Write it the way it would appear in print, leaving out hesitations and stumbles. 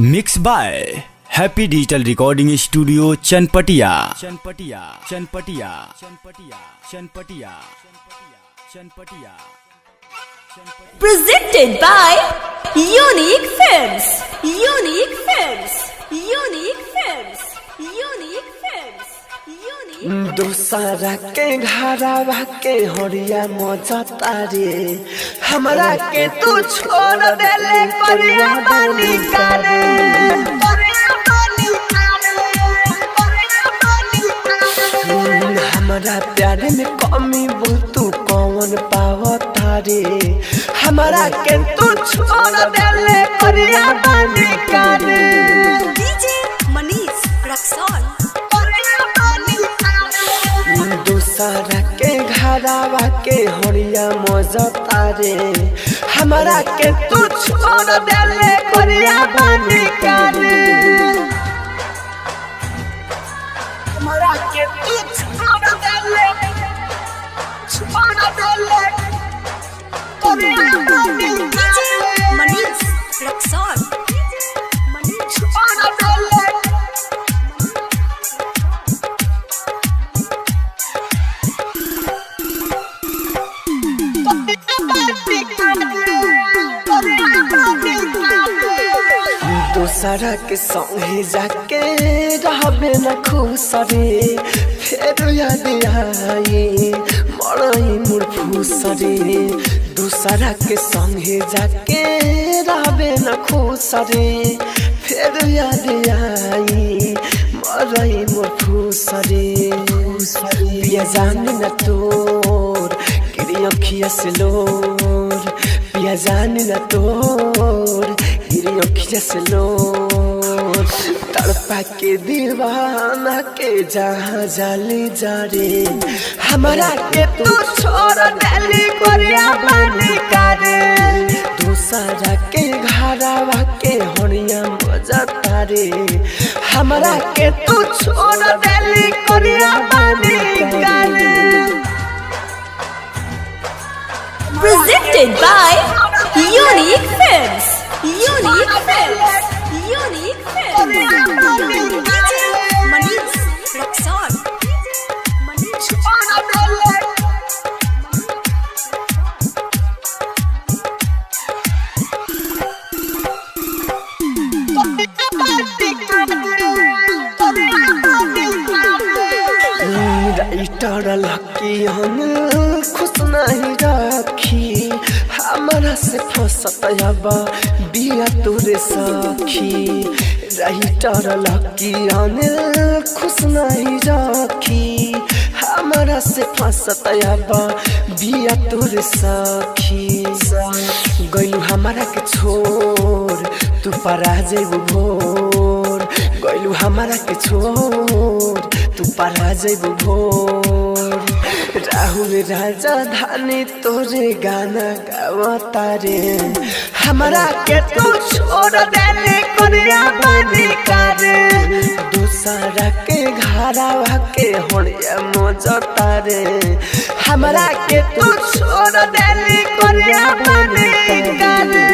Mix by happy digital recording studio Chanpatia. Presented by Unique Films. Unique Films. Unique Films. Unique Films. Unique. दूसरा के घरवा के होरिया मजा तारे हमरा के तू छोड़ देले परिया बानी करे हमरा प्यार में कमी बोल तू कौन पाव तारे हमरा के तू छोड़ देले परिया बानी करे DJ Manish Raksol. दूसरा के घरवा के होरिया मजा तारे हमरा के तू छोड़ देले परिया बानी करे हमरा के तू छोड़ देले परिया बानी DJ Manish Raksol. छोड़ देले दूसरा के संगे जाके रहबे न खुश रे फिर याद आई मरई मुर फूस रे दूसरा के संगे जाके रहबे न खुश रे फिर याद आई मरई मुर फूस रे पिया जान न तोर गिरी अखिया से लोर पिया जान न तोर गिरी अखिया से लोर तड़पा के दीवाना के जहाँ जाली जा रे हमरा के तू छोड़ देली कोरिया बानी करे दूसरा के घरवा के होरिया मजा तारे हमरा के तू छोड़ देली कोरिया बानी करे Presented by Unique Films. Unique Films. Unique Films. DJ Manish Raksol. Writer Lucky हम खुश नहीं रखी हमारा से फसत अब बिया तोरे सखी राइटर लकी हम खुश नहीं रखी हमारा से फसत अब बिया तोरे सखी गइलू हमारा के छोड़ तू परा जेबू भोर गइलू हमारा के छोड़ तू परा जेबू भोर राहुल राजा धानी तोरे गाना गावता रे हमरा के तू छोड़ देले कोरिया बानी करे दूसरा के घरवा के होरिया मजा तारे हमरा के तू छोड़ देले कोरिया बानी करे।